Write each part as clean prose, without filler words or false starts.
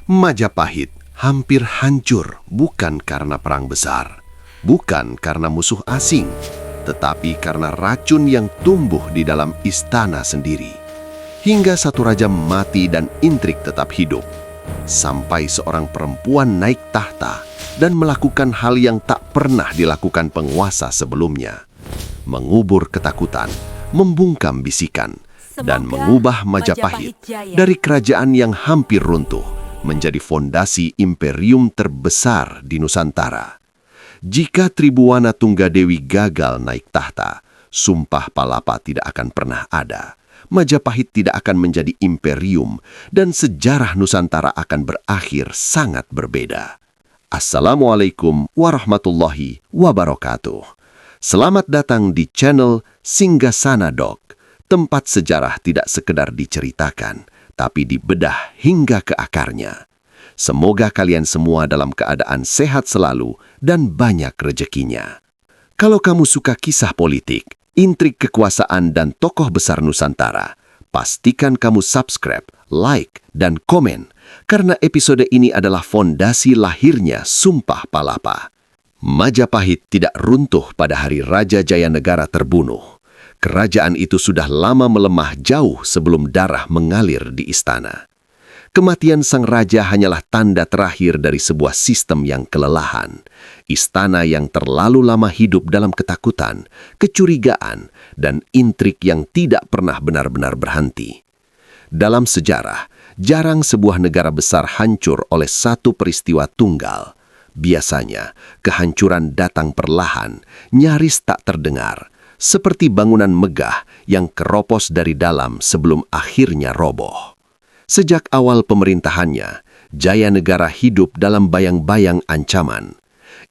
Majapahit hampir hancur bukan karena perang besar, bukan karena musuh asing, tetapi karena racun yang tumbuh di dalam istana sendiri. Hingga satu raja mati dan intrik tetap hidup, sampai seorang perempuan naik tahta dan melakukan hal yang tak pernah dilakukan penguasa sebelumnya. Mengubur ketakutan, membungkam bisikan, dan mengubah Majapahit dari kerajaan yang hampir runtuh menjadi fondasi imperium terbesar di Nusantara. Jika Tribuana Tunggadewi gagal naik tahta, sumpah Palapa tidak akan pernah ada. Majapahit tidak akan menjadi imperium dan sejarah Nusantara akan berakhir sangat berbeda. Assalamualaikum warahmatullahi wabarakatuh. Selamat datang di channel Singgasana Doc, tempat sejarah tidak sekedar diceritakan, tapi dibedah hingga ke akarnya. Semoga kalian semua dalam keadaan sehat selalu dan banyak rezekinya. Kalau kamu suka kisah politik, intrik kekuasaan dan tokoh besar Nusantara, pastikan kamu subscribe, like, dan komen, karena episode ini adalah fondasi lahirnya Sumpah Palapa. Majapahit tidak runtuh pada hari Raja Jayanegara terbunuh. Kerajaan itu sudah lama melemah jauh sebelum darah mengalir di istana. Kematian sang raja hanyalah tanda terakhir dari sebuah sistem yang kelelahan. Istana yang terlalu lama hidup dalam ketakutan, kecurigaan, dan intrik yang tidak pernah benar-benar berhenti. Dalam sejarah, jarang sebuah negara besar hancur oleh satu peristiwa tunggal. Biasanya, kehancuran datang perlahan, nyaris tak terdengar, seperti bangunan megah yang keropos dari dalam sebelum akhirnya roboh. Sejak awal pemerintahannya, Jayanegara hidup dalam bayang-bayang ancaman.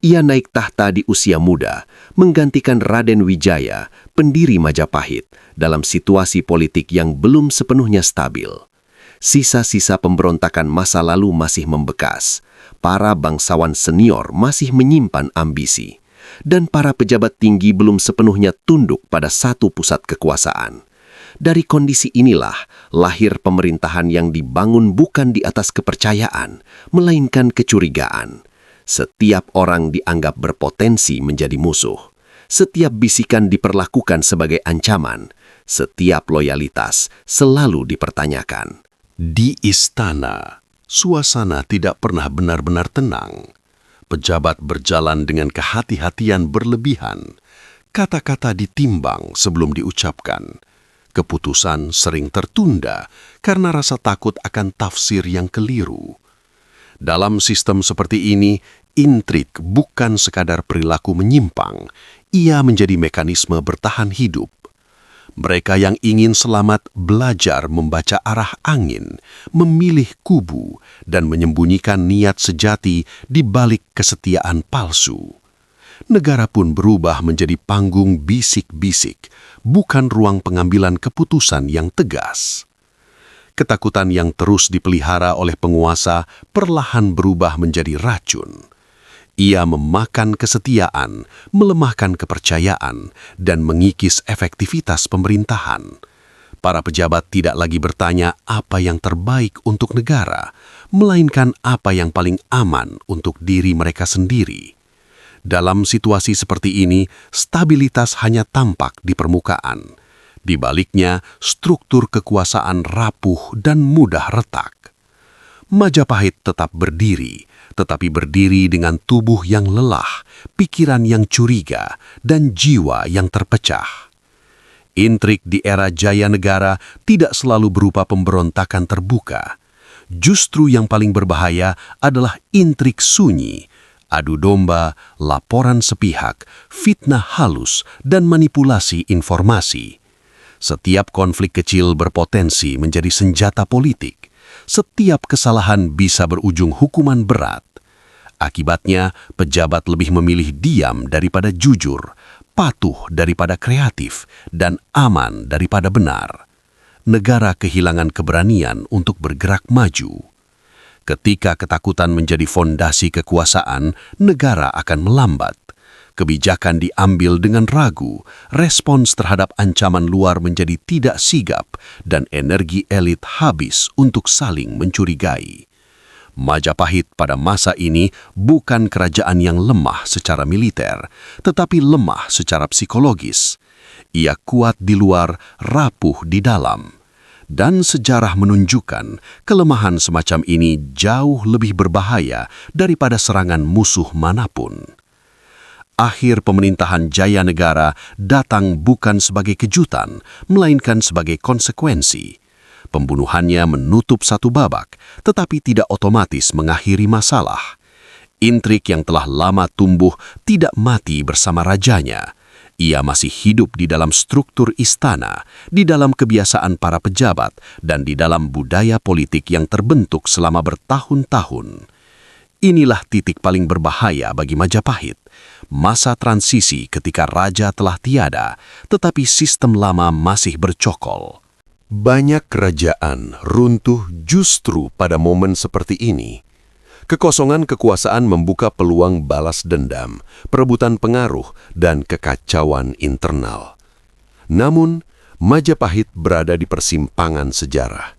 Ia naik tahta di usia muda, menggantikan Raden Wijaya, pendiri Majapahit, dalam situasi politik yang belum sepenuhnya stabil. Sisa-sisa pemberontakan masa lalu masih membekas. Para bangsawan senior masih menyimpan ambisi, dan para pejabat tinggi belum sepenuhnya tunduk pada satu pusat kekuasaan. Dari kondisi inilah lahir pemerintahan yang dibangun bukan di atas kepercayaan, melainkan kecurigaan. Setiap orang dianggap berpotensi menjadi musuh. Setiap bisikan diperlakukan sebagai ancaman. Setiap loyalitas selalu dipertanyakan. Di istana, suasana tidak pernah benar-benar tenang. Pejabat berjalan dengan kehati-hatian berlebihan. Kata-kata ditimbang sebelum diucapkan. Keputusan sering tertunda karena rasa takut akan tafsir yang keliru. Dalam sistem seperti ini, intrik bukan sekadar perilaku menyimpang. Ia menjadi mekanisme bertahan hidup. Mereka yang ingin selamat belajar membaca arah angin, memilih kubu, dan menyembunyikan niat sejati di balik kesetiaan palsu. Negara pun berubah menjadi panggung bisik-bisik, bukan ruang pengambilan keputusan yang tegas. Ketakutan yang terus dipelihara oleh penguasa perlahan berubah menjadi racun. Ia memakan kesetiaan, melemahkan kepercayaan, dan mengikis efektivitas pemerintahan. Para pejabat tidak lagi bertanya apa yang terbaik untuk negara, melainkan apa yang paling aman untuk diri mereka sendiri. Dalam situasi seperti ini, stabilitas hanya tampak di permukaan. Di baliknya, struktur kekuasaan rapuh dan mudah retak. Majapahit tetap berdiri, tetapi berdiri dengan tubuh yang lelah, pikiran yang curiga, dan jiwa yang terpecah. Intrik di era Jayanegara tidak selalu berupa pemberontakan terbuka. Justru yang paling berbahaya adalah intrik sunyi, adu domba, laporan sepihak, fitnah halus, dan manipulasi informasi. Setiap konflik kecil berpotensi menjadi senjata politik. Setiap kesalahan bisa berujung hukuman berat. Akibatnya, pejabat lebih memilih diam daripada jujur, patuh daripada kreatif, dan aman daripada benar. Negara kehilangan keberanian untuk bergerak maju. Ketika ketakutan menjadi fondasi kekuasaan, negara akan melambat. Kebijakan diambil dengan ragu, respons terhadap ancaman luar menjadi tidak sigap, dan energi elit habis untuk saling mencurigai. Majapahit pada masa ini bukan kerajaan yang lemah secara militer, tetapi lemah secara psikologis. Ia kuat di luar, rapuh di dalam. Dan sejarah menunjukkan kelemahan semacam ini jauh lebih berbahaya daripada serangan musuh manapun. Akhir pemerintahan Jayanegara datang bukan sebagai kejutan, melainkan sebagai konsekuensi. Pembunuhannya menutup satu babak, tetapi tidak otomatis mengakhiri masalah. Intrik yang telah lama tumbuh tidak mati bersama rajanya. Ia masih hidup di dalam struktur istana, di dalam kebiasaan para pejabat, dan di dalam budaya politik yang terbentuk selama bertahun-tahun. Inilah titik paling berbahaya bagi Majapahit. Masa transisi ketika raja telah tiada, tetapi sistem lama masih bercokol. Banyak kerajaan runtuh justru pada momen seperti ini. Kekosongan kekuasaan membuka peluang balas dendam, perebutan pengaruh, dan kekacauan internal. Namun, Majapahit berada di persimpangan sejarah.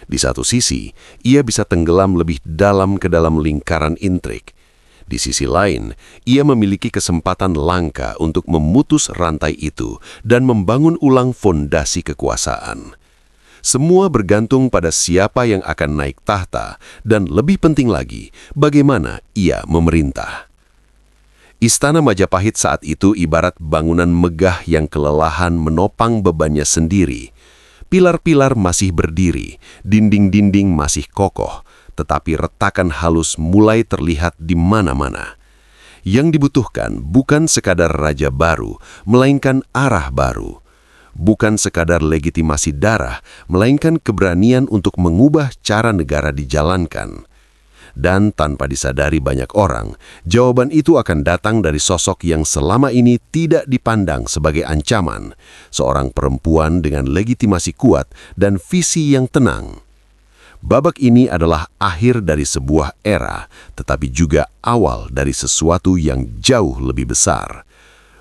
Di satu sisi, ia bisa tenggelam lebih dalam ke dalam lingkaran intrik. Di sisi lain, ia memiliki kesempatan langka untuk memutus rantai itu dan membangun ulang fondasi kekuasaan. Semua bergantung pada siapa yang akan naik tahta dan lebih penting lagi, bagaimana ia memerintah. Istana Majapahit saat itu ibarat bangunan megah yang kelelahan menopang bebannya sendiri. Pilar-pilar masih berdiri, dinding-dinding masih kokoh, tetapi retakan halus mulai terlihat di mana-mana. Yang dibutuhkan bukan sekadar raja baru, melainkan arah baru. Bukan sekadar legitimasi darah, melainkan keberanian untuk mengubah cara negara dijalankan. Dan tanpa disadari banyak orang, jawaban itu akan datang dari sosok yang selama ini tidak dipandang sebagai ancaman, seorang perempuan dengan legitimasi kuat dan visi yang tenang. Babak ini adalah akhir dari sebuah era, tetapi juga awal dari sesuatu yang jauh lebih besar.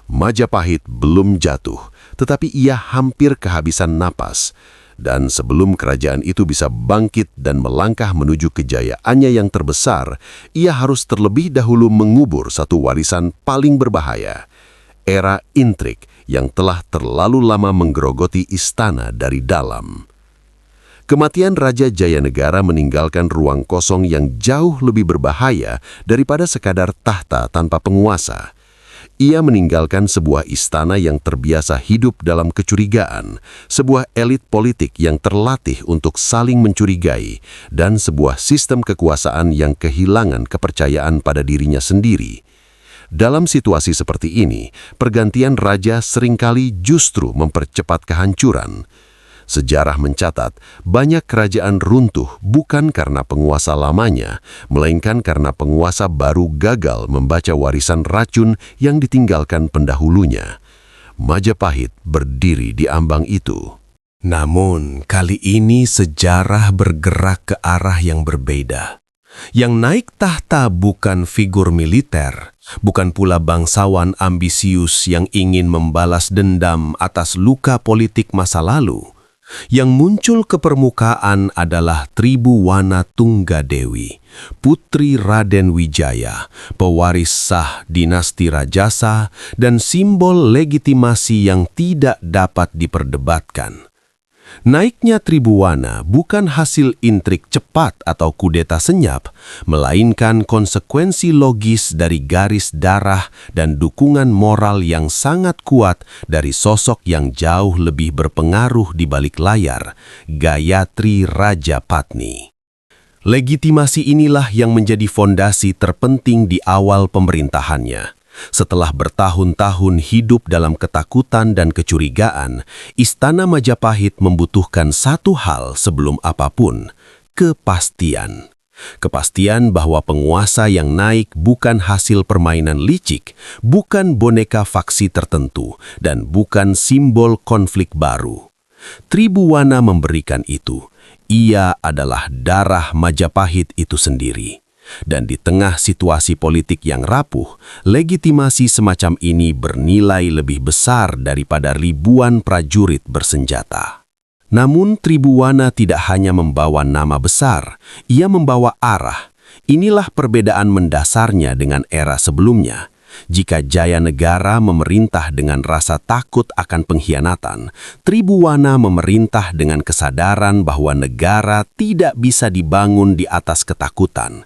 Majapahit belum jatuh, tetapi ia hampir kehabisan napas. Dan sebelum kerajaan itu bisa bangkit dan melangkah menuju kejayaannya yang terbesar, ia harus terlebih dahulu mengubur satu warisan paling berbahaya, era intrik yang telah terlalu lama menggerogoti istana dari dalam. Kematian Raja Jayanegara meninggalkan ruang kosong yang jauh lebih berbahaya daripada sekadar tahta tanpa penguasa. Ia meninggalkan sebuah istana yang terbiasa hidup dalam kecurigaan, sebuah elit politik yang terlatih untuk saling mencurigai, dan sebuah sistem kekuasaan yang kehilangan kepercayaan pada dirinya sendiri. Dalam situasi seperti ini, pergantian raja seringkali justru mempercepat kehancuran. Sejarah mencatat banyak kerajaan runtuh bukan karena penguasa lamanya, melainkan karena penguasa baru gagal membaca warisan racun yang ditinggalkan pendahulunya. Majapahit berdiri di ambang itu. Namun, kali ini sejarah bergerak ke arah yang berbeda. Yang naik tahta bukan figur militer, bukan pula bangsawan ambisius yang ingin membalas dendam atas luka politik masa lalu. Yang muncul ke permukaan adalah Tribuwana Tunggadewi, putri Raden Wijaya, pewaris sah dinasti Rajasa dan simbol legitimasi yang tidak dapat diperdebatkan. Naiknya Tribuwana bukan hasil intrik cepat atau kudeta senyap, melainkan konsekuensi logis dari garis darah dan dukungan moral yang sangat kuat dari sosok yang jauh lebih berpengaruh di balik layar, Gayatri Rajapatni. Legitimasi inilah yang menjadi fondasi terpenting di awal pemerintahannya. Setelah bertahun-tahun hidup dalam ketakutan dan kecurigaan, Istana Majapahit membutuhkan satu hal sebelum apapun, kepastian. Kepastian bahwa penguasa yang naik bukan hasil permainan licik, bukan boneka faksi tertentu, dan bukan simbol konflik baru. Tribuwana memberikan itu. Ia adalah darah Majapahit itu sendiri. Dan di tengah situasi politik yang rapuh, legitimasi semacam ini bernilai lebih besar daripada ribuan prajurit bersenjata. Namun Tribuwana tidak hanya membawa nama besar, ia membawa arah. Inilah perbedaan mendasarnya dengan era sebelumnya. Jika Jaya Negara memerintah dengan rasa takut akan pengkhianatan, Tribuwana memerintah dengan kesadaran bahwa negara tidak bisa dibangun di atas ketakutan.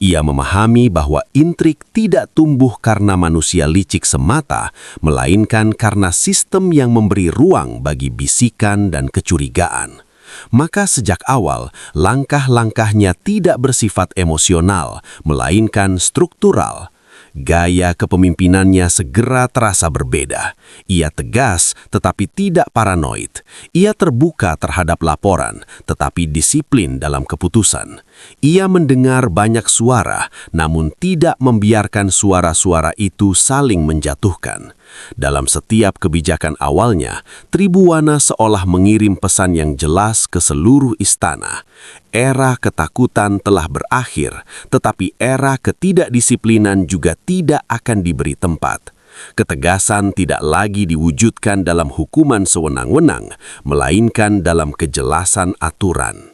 Ia memahami bahwa intrik tidak tumbuh karena manusia licik semata, melainkan karena sistem yang memberi ruang bagi bisikan dan kecurigaan. Maka sejak awal, langkah-langkahnya tidak bersifat emosional, melainkan struktural. Gaya kepemimpinannya segera terasa berbeda. Ia tegas tetapi tidak paranoid. Ia terbuka terhadap laporan tetapi disiplin dalam keputusan. Ia mendengar banyak suara namun tidak membiarkan suara-suara itu saling menjatuhkan. Dalam setiap kebijakan awalnya, Tribuwana seolah mengirim pesan yang jelas ke seluruh istana. Era ketakutan telah berakhir, tetapi era ketidakdisiplinan juga tidak akan diberi tempat. Ketegasan tidak lagi diwujudkan dalam hukuman sewenang-wenang, melainkan dalam kejelasan aturan.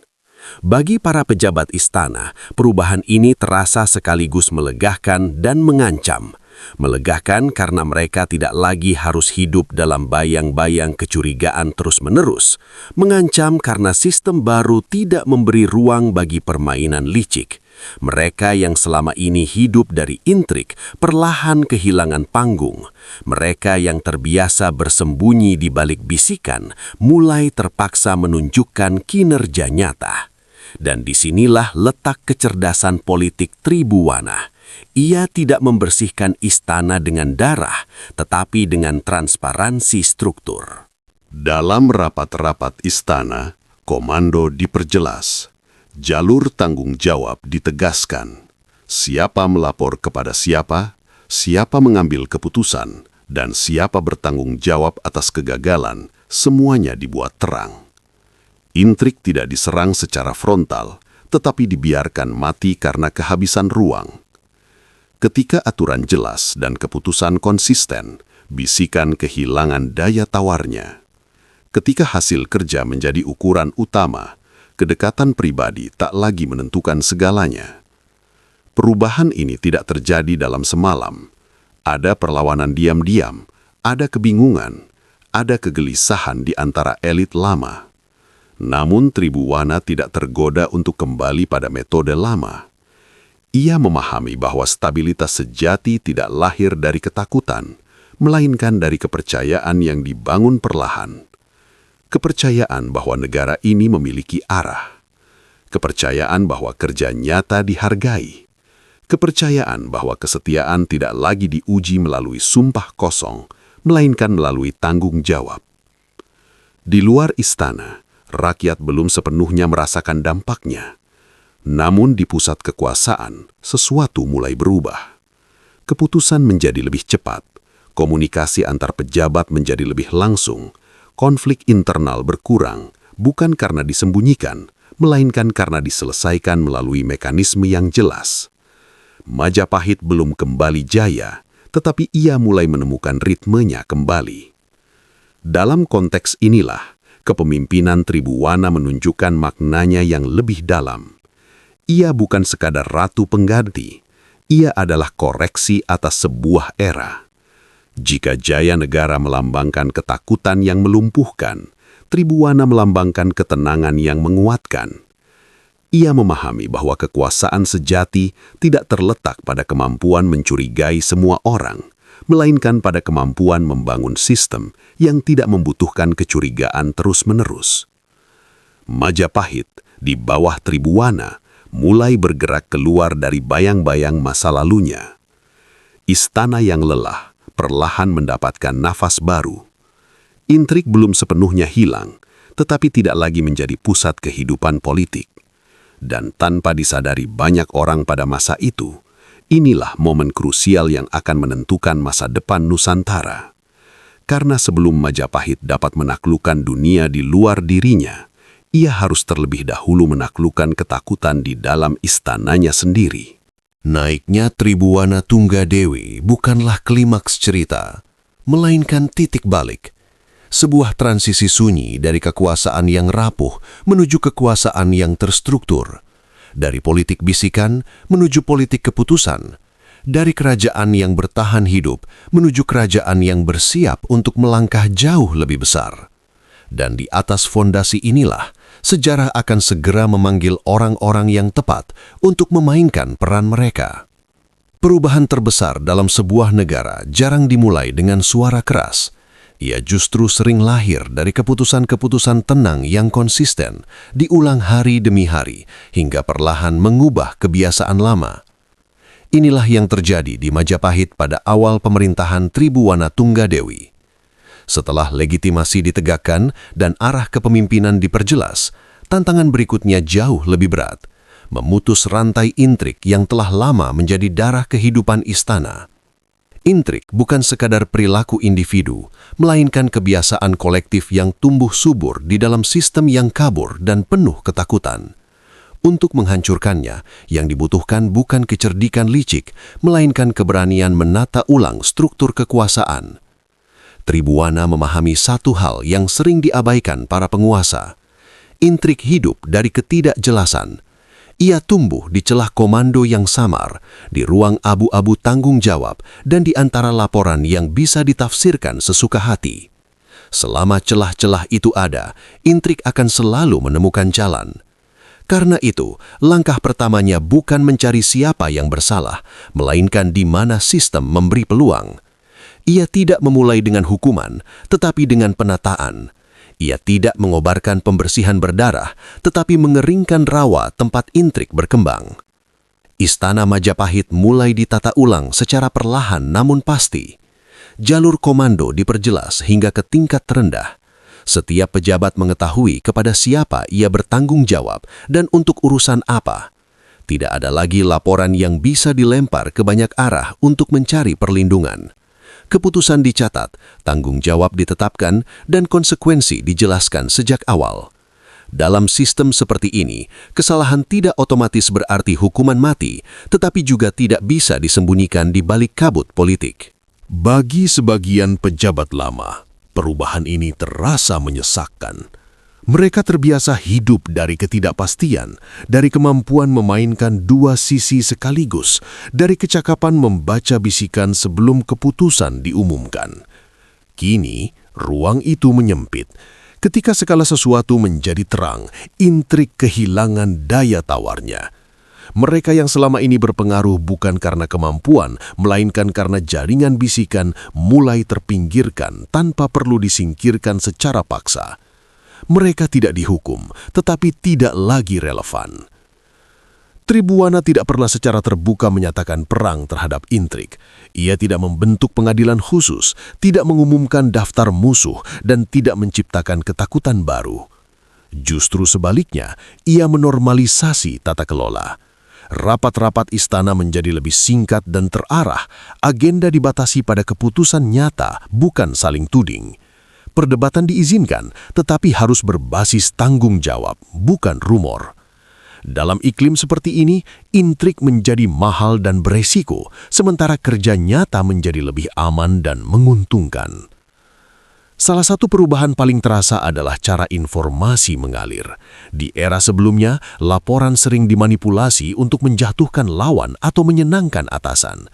Bagi para pejabat istana, perubahan ini terasa sekaligus melegakan dan mengancam. Melegakan karena mereka tidak lagi harus hidup dalam bayang-bayang kecurigaan terus-menerus. Mengancam karena sistem baru tidak memberi ruang bagi permainan licik. Mereka yang selama ini hidup dari intrik perlahan kehilangan panggung. Mereka yang terbiasa bersembunyi di balik bisikan mulai terpaksa menunjukkan kinerja nyata. Dan disinilah letak kecerdasan politik Tribuwana. Ia tidak membersihkan istana dengan darah, tetapi dengan transparansi struktur. Dalam rapat-rapat istana, komando diperjelas. Jalur tanggung jawab ditegaskan. Siapa melapor kepada siapa, siapa mengambil keputusan, dan siapa bertanggung jawab atas kegagalan, semuanya dibuat terang. Intrik tidak diserang secara frontal, tetapi dibiarkan mati karena kehabisan ruang. Ketika aturan jelas dan keputusan konsisten, bisikan kehilangan daya tawarnya. Ketika hasil kerja menjadi ukuran utama, kedekatan pribadi tak lagi menentukan segalanya. Perubahan ini tidak terjadi dalam semalam. Ada perlawanan diam-diam, ada kebingungan, ada kegelisahan di antara elit lama. Namun Tribuwana tidak tergoda untuk kembali pada metode lama. Ia memahami bahwa stabilitas sejati tidak lahir dari ketakutan, melainkan dari kepercayaan yang dibangun perlahan. Kepercayaan bahwa negara ini memiliki arah. Kepercayaan bahwa kerja nyata dihargai. Kepercayaan bahwa kesetiaan tidak lagi diuji melalui sumpah kosong, melainkan melalui tanggung jawab. Di luar istana, rakyat belum sepenuhnya merasakan dampaknya. Namun di pusat kekuasaan, sesuatu mulai berubah. Keputusan menjadi lebih cepat, komunikasi antar pejabat menjadi lebih langsung, konflik internal berkurang, bukan karena disembunyikan, melainkan karena diselesaikan melalui mekanisme yang jelas. Majapahit belum kembali jaya, tetapi ia mulai menemukan ritmenya kembali. Dalam konteks inilah, kepemimpinan Tribuwana menunjukkan maknanya yang lebih dalam. Ia bukan sekadar ratu pengganti, ia adalah koreksi atas sebuah era. Jika Jaya Negara melambangkan ketakutan yang melumpuhkan, Tribuwana melambangkan ketenangan yang menguatkan. Ia memahami bahwa kekuasaan sejati tidak terletak pada kemampuan mencurigai semua orang, melainkan pada kemampuan membangun sistem yang tidak membutuhkan kecurigaan terus-menerus. Majapahit di bawah Tribuwana mulai bergerak keluar dari bayang-bayang masa lalunya. Istana yang lelah perlahan mendapatkan nafas baru. Intrik belum sepenuhnya hilang, tetapi tidak lagi menjadi pusat kehidupan politik. Dan tanpa disadari banyak orang pada masa itu, inilah momen krusial yang akan menentukan masa depan Nusantara. Karena sebelum Majapahit dapat menaklukkan dunia di luar dirinya, ia harus terlebih dahulu menaklukkan ketakutan di dalam istananya sendiri. Naiknya Tribuwana Tunggadewi bukanlah klimaks cerita, melainkan titik balik. sebuah transisi sunyi dari kekuasaan yang rapuh menuju kekuasaan yang terstruktur, dari politik bisikan menuju politik keputusan, dari kerajaan yang bertahan hidup menuju kerajaan yang bersiap untuk melangkah jauh lebih besar. Dan di atas fondasi inilah, sejarah akan segera memanggil orang-orang yang tepat untuk memainkan peran mereka. Perubahan terbesar dalam sebuah negara jarang dimulai dengan suara keras. Ia justru sering lahir dari keputusan-keputusan tenang yang konsisten, diulang hari demi hari, hingga perlahan mengubah kebiasaan lama. Inilah yang terjadi di Majapahit pada awal pemerintahan Tribuwana Tunggadewi. Setelah legitimasi ditegakkan dan arah kepemimpinan diperjelas, tantangan berikutnya jauh lebih berat, memutus rantai intrik yang telah lama menjadi darah kehidupan istana. Intrik bukan sekadar perilaku individu, melainkan kebiasaan kolektif yang tumbuh subur di dalam sistem yang kabur dan penuh ketakutan. Untuk menghancurkannya, yang dibutuhkan bukan kecerdikan licik, melainkan keberanian menata ulang struktur kekuasaan. Tribuwana memahami satu hal yang sering diabaikan para penguasa. Intrik hidup dari ketidakjelasan. Ia tumbuh di celah komando yang samar, di ruang abu-abu tanggung jawab, dan di antara laporan yang bisa ditafsirkan sesuka hati. Selama celah-celah itu ada, intrik akan selalu menemukan jalan. Karena itu, langkah pertamanya bukan mencari siapa yang bersalah, melainkan di mana sistem memberi peluang. Ia tidak memulai dengan hukuman, tetapi dengan penataan. Ia tidak mengobarkan pembersihan berdarah, tetapi mengeringkan rawa tempat intrik berkembang. Istana Majapahit mulai ditata ulang secara perlahan namun pasti. Jalur komando diperjelas hingga ke tingkat terendah. Setiap pejabat mengetahui kepada siapa ia bertanggung jawab dan untuk urusan apa. Tidak ada lagi laporan yang bisa dilempar ke banyak arah untuk mencari perlindungan. Keputusan dicatat, tanggung jawab ditetapkan, dan konsekuensi dijelaskan sejak awal. Dalam sistem seperti ini, kesalahan tidak otomatis berarti hukuman mati, tetapi juga tidak bisa disembunyikan di balik kabut politik. Bagi sebagian pejabat lama, perubahan ini terasa menyesakkan. Mereka terbiasa hidup dari ketidakpastian, dari kemampuan memainkan dua sisi sekaligus, dari kecakapan membaca bisikan sebelum keputusan diumumkan. Kini, ruang itu menyempit. Ketika segala sesuatu menjadi terang, intrik kehilangan daya tawarnya. Mereka yang selama ini berpengaruh bukan karena kemampuan, melainkan karena jaringan bisikan mulai terpinggirkan tanpa perlu disingkirkan secara paksa. Mereka tidak dihukum, tetapi tidak lagi relevan. Tribuwana tidak pernah secara terbuka menyatakan perang terhadap intrik. Ia tidak membentuk pengadilan khusus, tidak mengumumkan daftar musuh, dan tidak menciptakan ketakutan baru. Justru sebaliknya, ia menormalisasi tata kelola. Rapat-rapat istana menjadi lebih singkat dan terarah, agenda dibatasi pada keputusan nyata, bukan saling tuding. Perdebatan diizinkan, tetapi harus berbasis tanggung jawab, bukan rumor. Dalam iklim seperti ini, intrik menjadi mahal dan beresiko, sementara kerja nyata menjadi lebih aman dan menguntungkan. Salah satu perubahan paling terasa adalah cara informasi mengalir. Di era sebelumnya, laporan sering dimanipulasi untuk menjatuhkan lawan atau menyenangkan atasan.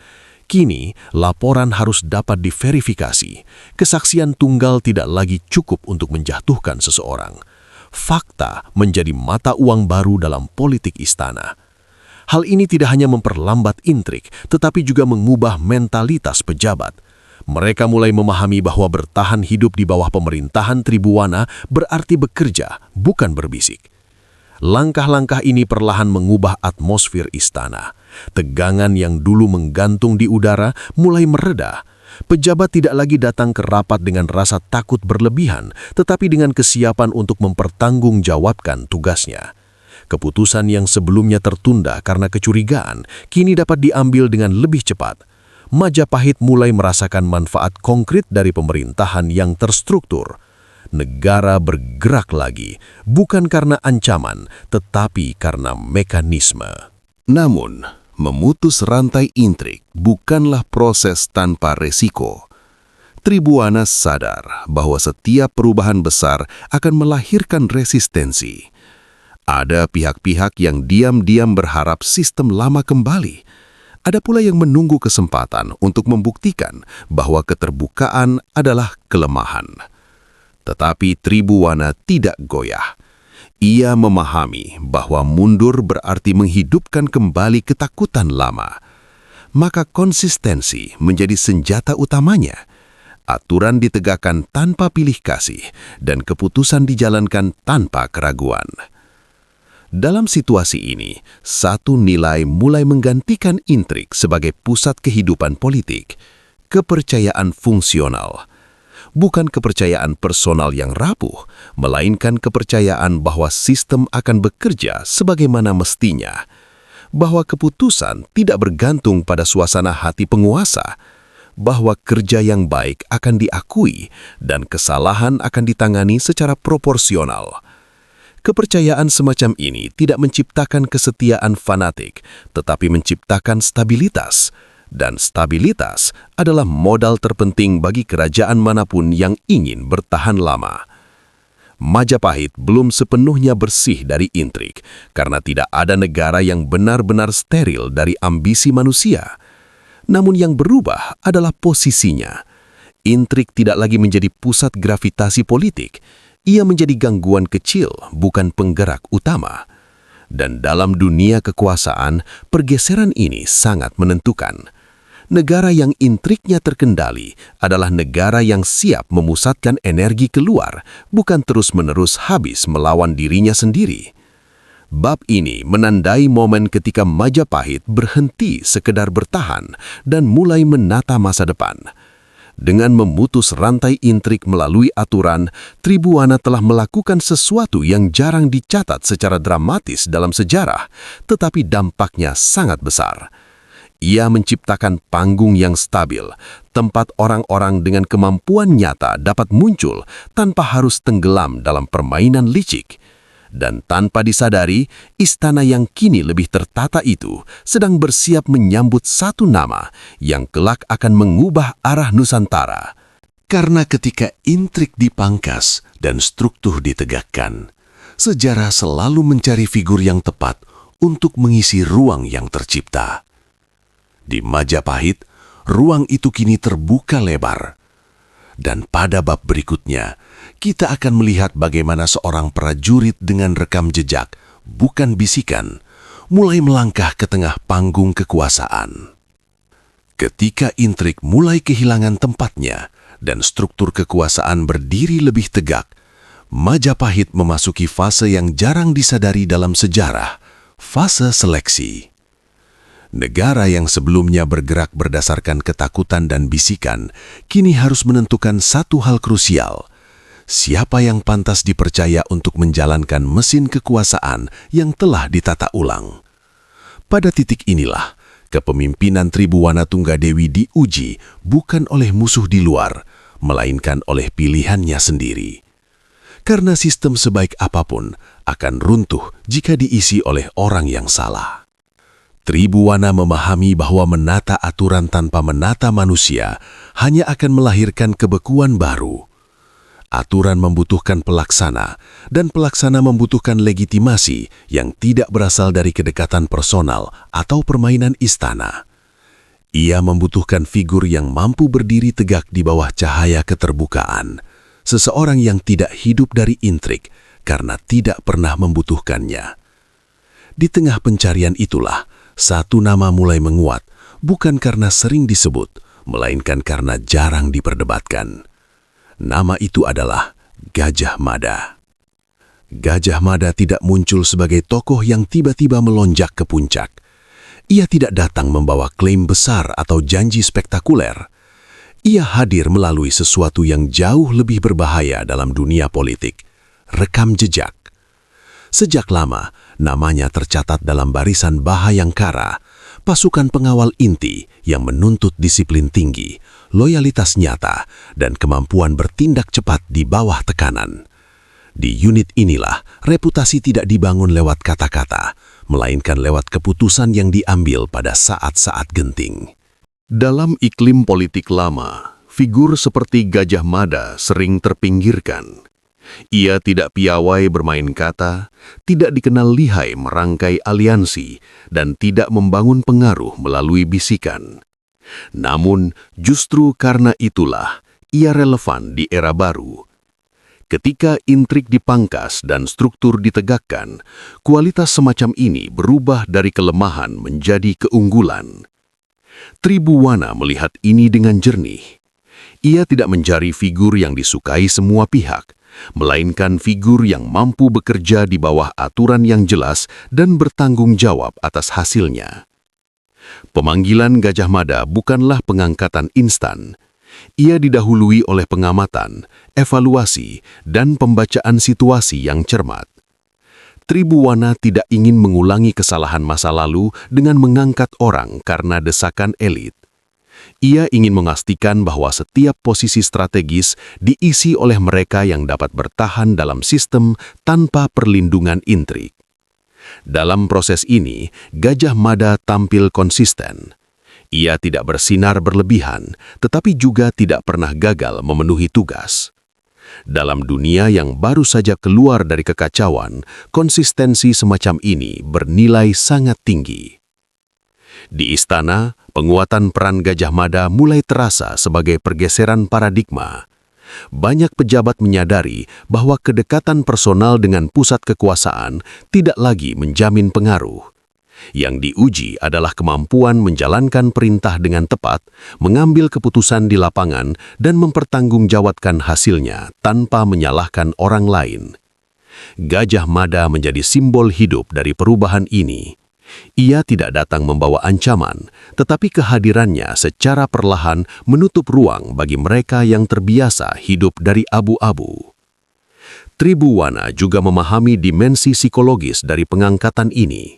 Kini, laporan harus dapat diverifikasi. Kesaksian tunggal tidak lagi cukup untuk menjatuhkan seseorang. Fakta menjadi mata uang baru dalam politik istana. Hal ini tidak hanya memperlambat intrik, tetapi juga mengubah mentalitas pejabat. Mereka mulai memahami bahwa bertahan hidup di bawah pemerintahan Tribuwana berarti bekerja, bukan berbisik. Langkah-langkah ini perlahan mengubah atmosfer istana. Tegangan yang dulu menggantung di udara mulai mereda. Pejabat tidak lagi datang ke rapat dengan rasa takut berlebihan, tetapi dengan kesiapan untuk mempertanggungjawabkan tugasnya. Keputusan yang sebelumnya tertunda karena kecurigaan, kini dapat diambil dengan lebih cepat. Majapahit mulai merasakan manfaat konkret dari pemerintahan yang terstruktur. Negara bergerak lagi, bukan karena ancaman, tetapi karena mekanisme. Namun, memutus rantai intrik bukanlah proses tanpa resiko. Tribuana sadar bahwa setiap perubahan besar akan melahirkan resistensi. Ada pihak-pihak yang diam-diam berharap sistem lama kembali. Ada pula yang menunggu kesempatan untuk membuktikan bahwa keterbukaan adalah kelemahan. Tetapi Tribuana tidak goyah. Ia memahami bahwa mundur berarti menghidupkan kembali ketakutan lama. Maka konsistensi menjadi senjata utamanya. Aturan ditegakkan tanpa pilih kasih dan keputusan dijalankan tanpa keraguan. Dalam situasi ini, satu nilai mulai menggantikan intrik sebagai pusat kehidupan politik, kepercayaan fungsional. Bukan kepercayaan personal yang rapuh, melainkan kepercayaan bahwa sistem akan bekerja sebagaimana mestinya, bahwa keputusan tidak bergantung pada suasana hati penguasa, bahwa kerja yang baik akan diakui dan kesalahan akan ditangani secara proporsional. Kepercayaan semacam ini tidak menciptakan kesetiaan fanatik, tetapi menciptakan stabilitas. Dan stabilitas adalah modal terpenting bagi kerajaan manapun yang ingin bertahan lama. Majapahit belum sepenuhnya bersih dari intrik, karena tidak ada negara yang benar-benar steril dari ambisi manusia. Namun yang berubah adalah posisinya. Intrik tidak lagi menjadi pusat gravitasi politik. Ia menjadi gangguan kecil, bukan penggerak utama. Dan dalam dunia kekuasaan, pergeseran ini sangat menentukan. Negara yang intriknya terkendali adalah negara yang siap memusatkan energi keluar, bukan terus-menerus habis melawan dirinya sendiri. Bab ini menandai momen ketika Majapahit berhenti sekedar bertahan dan mulai menata masa depan. Dengan memutus rantai intrik melalui aturan, Tribuana telah melakukan sesuatu yang jarang dicatat secara dramatis dalam sejarah, tetapi dampaknya sangat besar. Ia menciptakan panggung yang stabil, tempat orang-orang dengan kemampuan nyata dapat muncul tanpa harus tenggelam dalam permainan licik. Dan tanpa disadari, istana yang kini lebih tertata itu sedang bersiap menyambut satu nama yang kelak akan mengubah arah Nusantara. Karena ketika intrik dipangkas dan struktur ditegakkan, sejarah selalu mencari figur yang tepat untuk mengisi ruang yang tercipta. Di Majapahit, ruang itu kini terbuka lebar. Dan pada bab berikutnya, kita akan melihat bagaimana seorang prajurit dengan rekam jejak, bukan bisikan, mulai melangkah ke tengah panggung kekuasaan. Ketika intrik mulai kehilangan tempatnya dan struktur kekuasaan berdiri lebih tegak, Majapahit memasuki fase yang jarang disadari dalam sejarah, fase seleksi. Negara yang sebelumnya bergerak berdasarkan ketakutan dan bisikan, kini harus menentukan satu hal krusial. Siapa yang pantas dipercaya untuk menjalankan mesin kekuasaan yang telah ditata ulang? Pada titik inilah, kepemimpinan Tribuana Tunggadewi diuji bukan oleh musuh di luar, melainkan oleh pilihannya sendiri. Karena sistem sebaik apapun akan runtuh jika diisi oleh orang yang salah. Tribuana memahami bahwa menata aturan tanpa menata manusia hanya akan melahirkan kebekuan baru. Aturan membutuhkan pelaksana, dan pelaksana membutuhkan legitimasi yang tidak berasal dari kedekatan personal atau permainan istana. Ia membutuhkan figur yang mampu berdiri tegak di bawah cahaya keterbukaan, seseorang yang tidak hidup dari intrik karena tidak pernah membutuhkannya. Di tengah pencarian itulah, satu nama mulai menguat, bukan karena sering disebut, melainkan karena jarang diperdebatkan. Nama itu adalah Gajah Mada. Gajah Mada tidak muncul sebagai tokoh yang tiba-tiba melonjak ke puncak. Ia tidak datang membawa klaim besar atau janji spektakuler. Ia hadir melalui sesuatu yang jauh lebih berbahaya dalam dunia politik, rekam jejak. Sejak lama, namanya tercatat dalam barisan Bahayangkara, pasukan pengawal inti yang menuntut disiplin tinggi, loyalitas nyata, dan kemampuan bertindak cepat di bawah tekanan. Di unit inilah, reputasi tidak dibangun lewat kata-kata, melainkan lewat keputusan yang diambil pada saat-saat genting. Dalam iklim politik lama, figur seperti Gajah Mada sering terpinggirkan. Ia tidak piawai bermain kata, tidak dikenal lihai merangkai aliansi, dan tidak membangun pengaruh melalui bisikan. Namun, justru karena itulah ia relevan di era baru. Ketika intrik dipangkas dan struktur ditegakkan, kualitas semacam ini berubah dari kelemahan menjadi keunggulan. Tribhuwana melihat ini dengan jernih. Ia tidak mencari figur yang disukai semua pihak, melainkan figur yang mampu bekerja di bawah aturan yang jelas dan bertanggung jawab atas hasilnya. Pemanggilan Gajah Mada bukanlah pengangkatan instan. Ia didahului oleh pengamatan, evaluasi, dan pembacaan situasi yang cermat. Tribhuwana tidak ingin mengulangi kesalahan masa lalu dengan mengangkat orang karena desakan elit. Ia ingin memastikan bahwa setiap posisi strategis diisi oleh mereka yang dapat bertahan dalam sistem tanpa perlindungan intrik. Dalam proses ini, Gajah Mada tampil konsisten. Ia tidak bersinar berlebihan, tetapi juga tidak pernah gagal memenuhi tugas. Dalam dunia yang baru saja keluar dari kekacauan, konsistensi semacam ini bernilai sangat tinggi. Di istana, penguatan peran Gajah Mada mulai terasa sebagai pergeseran paradigma. Banyak pejabat menyadari bahwa kedekatan personal dengan pusat kekuasaan tidak lagi menjamin pengaruh. Yang diuji adalah kemampuan menjalankan perintah dengan tepat, mengambil keputusan di lapangan, dan mempertanggungjawabkan hasilnya tanpa menyalahkan orang lain. Gajah Mada menjadi simbol hidup dari perubahan ini. Ia tidak datang membawa ancaman, tetapi kehadirannya secara perlahan menutup ruang bagi mereka yang terbiasa hidup dari abu-abu. Tribhuwana juga memahami dimensi psikologis dari pengangkatan ini.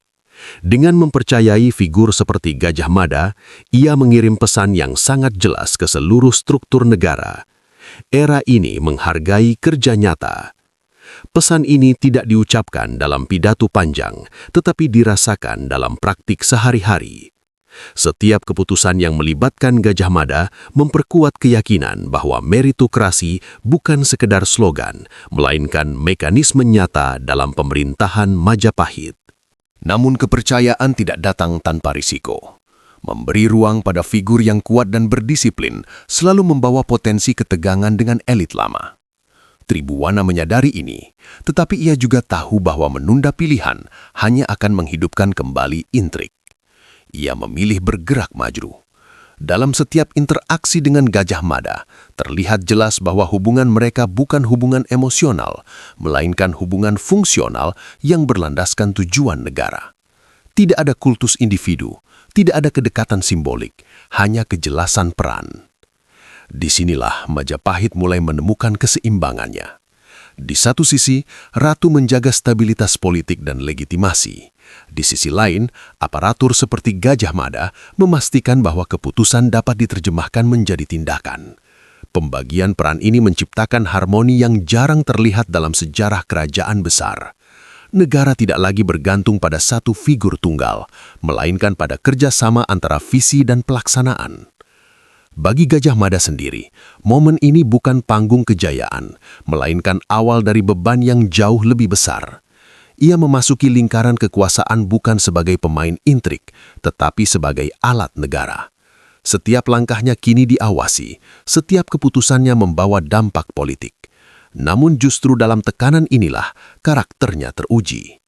Dengan mempercayai figur seperti Gajah Mada, ia mengirim pesan yang sangat jelas ke seluruh struktur negara. Era ini menghargai kerja nyata. Pesan ini tidak diucapkan dalam pidato panjang, tetapi dirasakan dalam praktik sehari-hari. Setiap keputusan yang melibatkan Gajah Mada memperkuat keyakinan bahwa meritokrasi bukan sekedar slogan, melainkan mekanisme nyata dalam pemerintahan Majapahit. Namun kepercayaan tidak datang tanpa risiko. Memberi ruang pada figur yang kuat dan berdisiplin selalu membawa potensi ketegangan dengan elit lama. Tribhuwana menyadari ini, tetapi ia juga tahu bahwa menunda pilihan hanya akan menghidupkan kembali intrik. Ia memilih bergerak maju. Dalam setiap interaksi dengan Gajah Mada, terlihat jelas bahwa hubungan mereka bukan hubungan emosional, melainkan hubungan fungsional yang berlandaskan tujuan negara. Tidak ada kultus individu, tidak ada kedekatan simbolik, hanya kejelasan peran. Disinilah Majapahit mulai menemukan keseimbangannya. Di satu sisi, Ratu menjaga stabilitas politik dan legitimasi. Di sisi lain, aparatur seperti Gajah Mada memastikan bahwa keputusan dapat diterjemahkan menjadi tindakan. Pembagian peran ini menciptakan harmoni yang jarang terlihat dalam sejarah kerajaan besar. Negara tidak lagi bergantung pada satu figur tunggal, melainkan pada kerjasama antara visi dan pelaksanaan. Bagi Gajah Mada sendiri, momen ini bukan panggung kejayaan, melainkan awal dari beban yang jauh lebih besar. Ia memasuki lingkaran kekuasaan bukan sebagai pemain intrik, tetapi sebagai alat negara. Setiap langkahnya kini diawasi, setiap keputusannya membawa dampak politik. Namun justru dalam tekanan inilah karakternya teruji.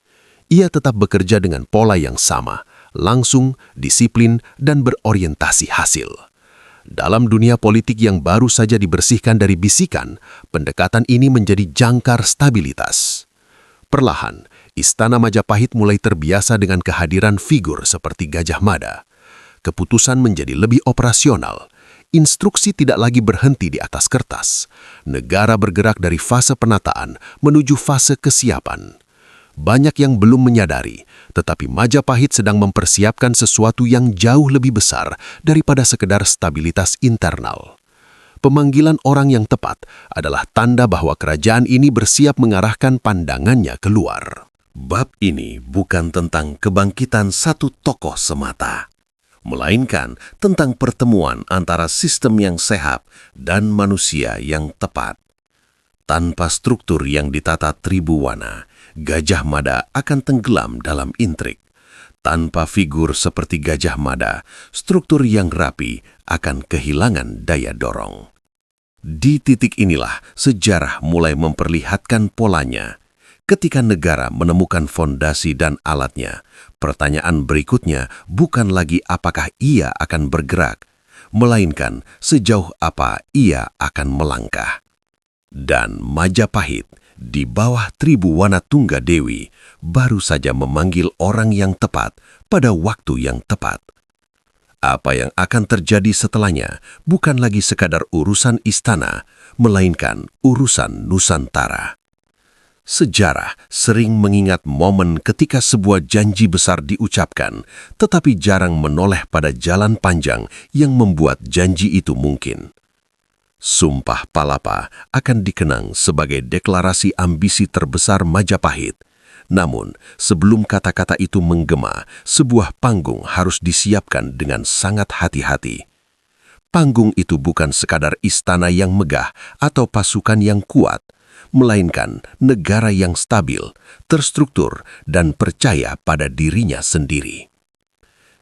Ia tetap bekerja dengan pola yang sama, langsung, disiplin, dan berorientasi hasil. Dalam dunia politik yang baru saja dibersihkan dari bisikan, pendekatan ini menjadi jangkar stabilitas. Perlahan, Istana Majapahit mulai terbiasa dengan kehadiran figur seperti Gajah Mada. Keputusan menjadi lebih operasional. Instruksi tidak lagi berhenti di atas kertas. Negara bergerak dari fase penataan menuju fase kesiapan. Banyak yang belum menyadari, tetapi Majapahit sedang mempersiapkan sesuatu yang jauh lebih besar daripada sekedar stabilitas internal. Pemanggilan orang yang tepat adalah tanda bahwa kerajaan ini bersiap mengarahkan pandangannya keluar. Bab ini bukan tentang kebangkitan satu tokoh semata. melainkan tentang pertemuan antara sistem yang sehat dan manusia yang tepat. Tanpa struktur yang ditata Tribuwana, Gajah Mada akan tenggelam dalam intrik. Tanpa figur seperti Gajah Mada, struktur yang rapi akan kehilangan daya dorong. Di titik inilah sejarah mulai memperlihatkan polanya. Ketika negara menemukan fondasi dan alatnya, pertanyaan berikutnya bukan lagi apakah ia akan bergerak, melainkan sejauh apa ia akan melangkah. Dan Majapahit di bawah Tribuwana Tunggadewi baru saja memanggil orang yang tepat pada waktu yang tepat. Apa yang akan terjadi setelahnya bukan lagi sekadar urusan istana, melainkan urusan Nusantara. Sejarah sering mengingat momen ketika sebuah janji besar diucapkan, tetapi jarang menoleh pada jalan panjang yang membuat janji itu mungkin. Sumpah Palapa akan dikenang sebagai deklarasi ambisi terbesar Majapahit. Namun, sebelum kata-kata itu menggema, sebuah panggung harus disiapkan dengan sangat hati-hati. Panggung itu bukan sekadar istana yang megah atau pasukan yang kuat, melainkan negara yang stabil, terstruktur, dan percaya pada dirinya sendiri.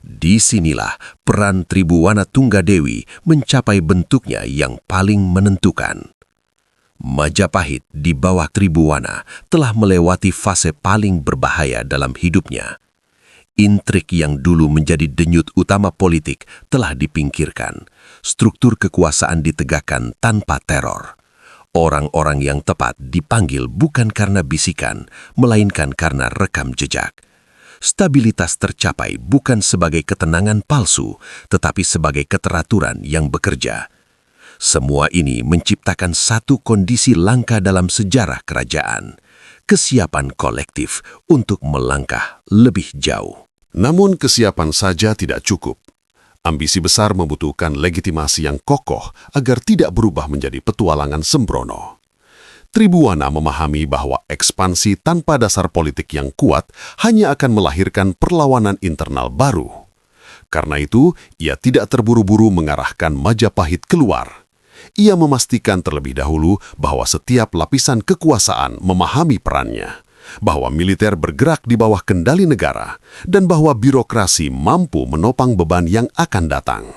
Disinilah peran Tribuwana Tunggadewi mencapai bentuknya yang paling menentukan. Majapahit di bawah Tribuwana telah melewati fase paling berbahaya dalam hidupnya. Intrik yang dulu menjadi denyut utama politik telah dipingkirkan. Struktur kekuasaan ditegakkan tanpa teror. Orang-orang yang tepat dipanggil bukan karena bisikan, melainkan karena rekam jejak. Stabilitas tercapai bukan sebagai ketenangan palsu, tetapi sebagai keteraturan yang bekerja. Semua ini menciptakan satu kondisi langka dalam sejarah kerajaan, kesiapan kolektif untuk melangkah lebih jauh. Namun kesiapan saja tidak cukup. Ambisi besar membutuhkan legitimasi yang kokoh agar tidak berubah menjadi petualangan sembrono. Tribuwana memahami bahwa ekspansi tanpa dasar politik yang kuat hanya akan melahirkan perlawanan internal baru. Karena itu, ia tidak terburu-buru mengarahkan Majapahit keluar. Ia memastikan terlebih dahulu bahwa setiap lapisan kekuasaan memahami perannya, bahwa militer bergerak di bawah kendali negara, dan bahwa birokrasi mampu menopang beban yang akan datang.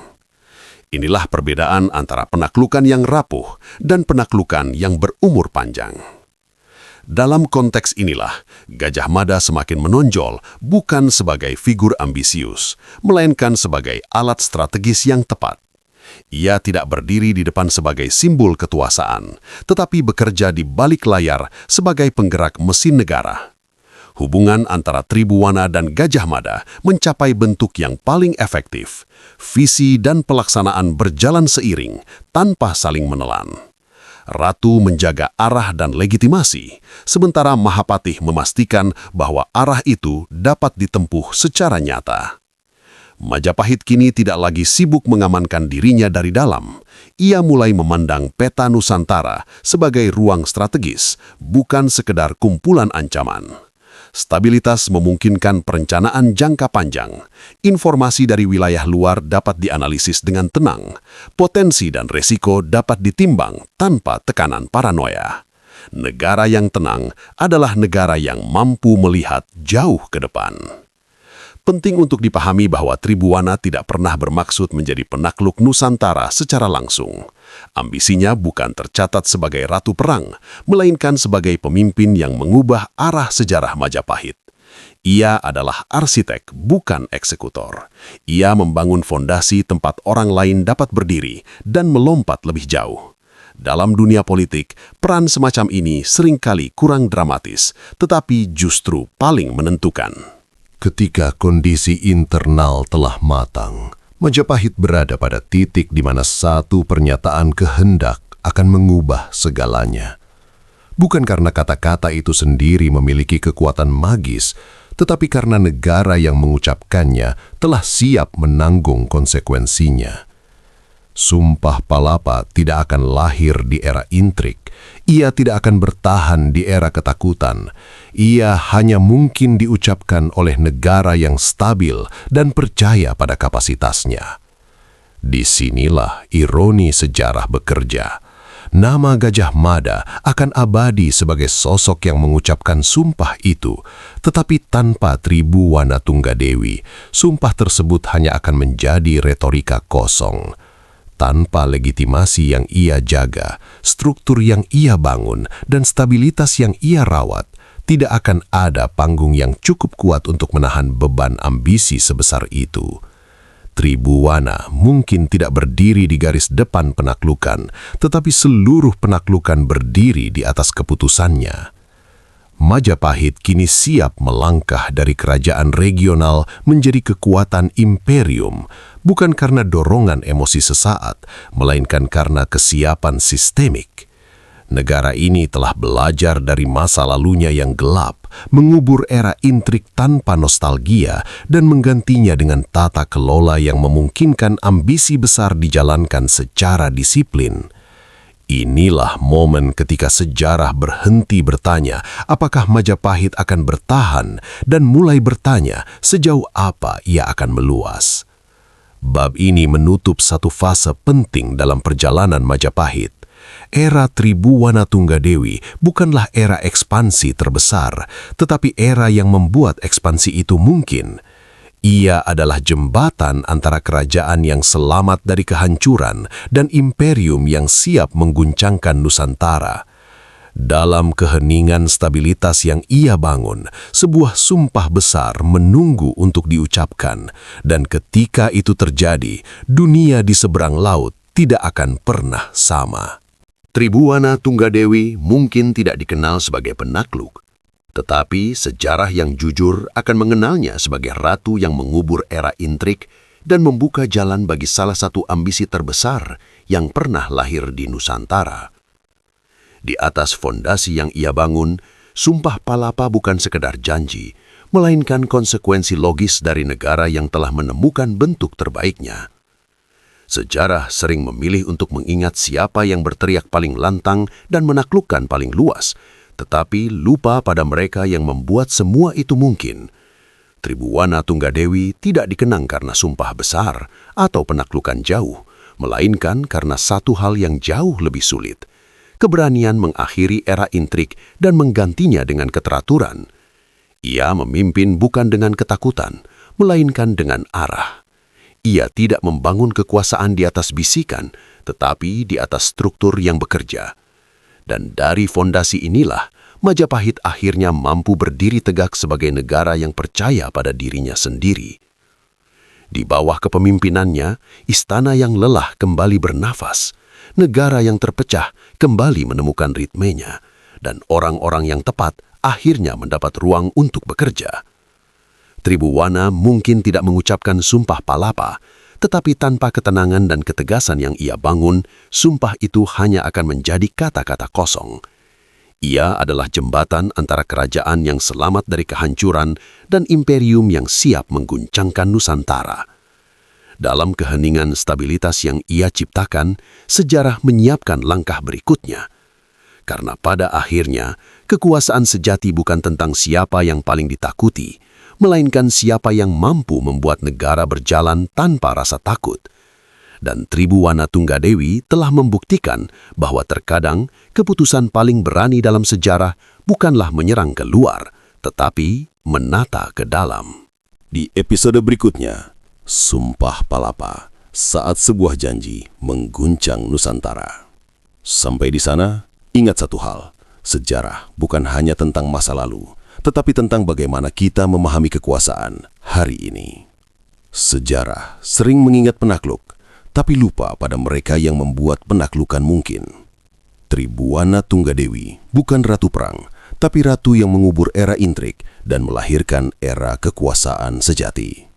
Inilah perbedaan antara penaklukan yang rapuh dan penaklukan yang berumur panjang. Dalam konteks inilah, Gajah Mada semakin menonjol bukan sebagai figur ambisius, melainkan sebagai alat strategis yang tepat. Ia tidak berdiri di depan sebagai simbol kekuasaan, tetapi bekerja di balik layar sebagai penggerak mesin negara. Hubungan antara Tribuwana dan Gajah Mada mencapai bentuk yang paling efektif. Visi dan pelaksanaan berjalan seiring tanpa saling menelan. Ratu menjaga arah dan legitimasi, sementara Mahapatih memastikan bahwa arah itu dapat ditempuh secara nyata. Majapahit kini tidak lagi sibuk mengamankan dirinya dari dalam. Ia mulai memandang peta Nusantara sebagai ruang strategis, bukan sekedar kumpulan ancaman. Stabilitas memungkinkan perencanaan jangka panjang. Informasi dari wilayah luar dapat dianalisis dengan tenang. Potensi dan resiko dapat ditimbang tanpa tekanan paranoia. Negara yang tenang adalah negara yang mampu melihat jauh ke depan. Penting untuk dipahami bahwa Tribuwana tidak pernah bermaksud menjadi penakluk Nusantara secara langsung. Ambisinya bukan tercatat sebagai ratu perang, melainkan sebagai pemimpin yang mengubah arah sejarah Majapahit. Ia adalah arsitek, bukan eksekutor. Ia membangun fondasi tempat orang lain dapat berdiri dan melompat lebih jauh. Dalam dunia politik, peran semacam ini seringkali kurang dramatis, tetapi justru paling menentukan. Ketika kondisi internal telah matang, Majapahit berada pada titik di mana satu pernyataan kehendak akan mengubah segalanya. Bukan karena kata-kata itu sendiri memiliki kekuatan magis, tetapi karena negara yang mengucapkannya telah siap menanggung konsekuensinya. Sumpah Palapa tidak akan lahir di era intrik. Ia tidak akan bertahan di era ketakutan. Ia hanya mungkin diucapkan oleh negara yang stabil dan percaya pada kapasitasnya. Disinilah ironi sejarah bekerja. Nama Gajah Mada akan abadi sebagai sosok yang mengucapkan sumpah itu, tetapi tanpa Tribuwana Tunggadewi, sumpah tersebut hanya akan menjadi retorika kosong. Tanpa legitimasi yang ia jaga, struktur yang ia bangun, dan stabilitas yang ia rawat, tidak akan ada panggung yang cukup kuat untuk menahan beban ambisi sebesar itu. Tribuwana mungkin tidak berdiri di garis depan penaklukan, tetapi seluruh penaklukan berdiri di atas keputusannya. Majapahit kini siap melangkah dari kerajaan regional menjadi kekuatan imperium, bukan karena dorongan emosi sesaat, melainkan karena kesiapan sistemik. Negara ini telah belajar dari masa lalunya yang gelap, mengubur era intrik tanpa nostalgia, dan menggantinya dengan tata kelola yang memungkinkan ambisi besar dijalankan secara disiplin. Inilah momen ketika sejarah berhenti bertanya apakah Majapahit akan bertahan dan mulai bertanya sejauh apa ia akan meluas. Bab ini menutup satu fase penting dalam perjalanan Majapahit. Era Tribuwana Tunggadewi bukanlah era ekspansi terbesar, tetapi era yang membuat ekspansi itu mungkin. Ia adalah jembatan antara kerajaan yang selamat dari kehancuran dan imperium yang siap mengguncangkan Nusantara. Dalam keheningan stabilitas yang ia bangun, sebuah sumpah besar menunggu untuk diucapkan, dan ketika itu terjadi, dunia di seberang laut tidak akan pernah sama. Tribuwana Tunggadewi mungkin tidak dikenal sebagai penakluk, tetapi sejarah yang jujur akan mengenalnya sebagai ratu yang mengubur era intrik dan membuka jalan bagi salah satu ambisi terbesar yang pernah lahir di Nusantara. Di atas fondasi yang ia bangun, Sumpah Palapa bukan sekedar janji, melainkan konsekuensi logis dari negara yang telah menemukan bentuk terbaiknya. Sejarah sering memilih untuk mengingat siapa yang berteriak paling lantang dan menaklukkan paling luas, tetapi lupa pada mereka yang membuat semua itu mungkin. Tribuwana Tunggadewi tidak dikenang karena sumpah besar atau penaklukan jauh, melainkan karena satu hal yang jauh lebih sulit: keberanian mengakhiri era intrik dan menggantinya dengan keteraturan. Ia memimpin bukan dengan ketakutan, melainkan dengan arah. Ia tidak membangun kekuasaan di atas bisikan, tetapi di atas struktur yang bekerja. Dan dari fondasi inilah, Majapahit akhirnya mampu berdiri tegak sebagai negara yang percaya pada dirinya sendiri. Di bawah kepemimpinannya, istana yang lelah kembali bernafas, negara yang terpecah kembali menemukan ritmenya, dan orang-orang yang tepat akhirnya mendapat ruang untuk bekerja. Tribuwana mungkin tidak mengucapkan Sumpah Palapa, tetapi tanpa ketenangan dan ketegasan yang ia bangun, sumpah itu hanya akan menjadi kata-kata kosong. Ia adalah jembatan antara kerajaan yang selamat dari kehancuran dan imperium yang siap mengguncangkan Nusantara. Dalam keheningan stabilitas yang ia ciptakan, sejarah menyiapkan langkah berikutnya. Karena pada akhirnya, kekuasaan sejati bukan tentang siapa yang paling ditakuti, melainkan siapa yang mampu membuat negara berjalan tanpa rasa takut. Dan Tribuwana Tunggadewi telah membuktikan bahwa terkadang keputusan paling berani dalam sejarah bukanlah menyerang ke luar, tetapi menata ke dalam. Di episode berikutnya, Sumpah Palapa, saat sebuah janji mengguncang Nusantara. Sampai di sana, ingat satu hal, sejarah bukan hanya tentang masa lalu, tetapi tentang bagaimana kita memahami kekuasaan hari ini. Sejarah sering mengingat penakluk, tapi lupa pada mereka yang membuat penaklukan mungkin. Tribuwana Tunggadewi bukan ratu perang, tapi ratu yang mengubur era intrik dan melahirkan era kekuasaan sejati.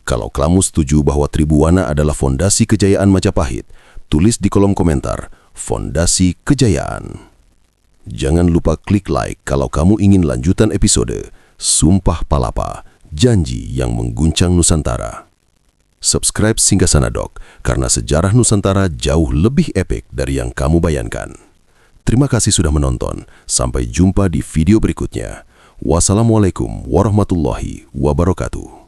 Kalau kamu setuju bahwa Tribuwana adalah fondasi kejayaan Majapahit, tulis di kolom komentar, Fondasi Kejayaan. Jangan lupa klik like kalau kamu ingin lanjutan episode Sumpah Palapa, Janji yang Mengguncang Nusantara. Subscribe Singgasana Doc, karena sejarah Nusantara jauh lebih epik dari yang kamu bayangkan. Terima kasih sudah menonton. Sampai jumpa di video berikutnya. Wassalamualaikum warahmatullahi wabarakatuh.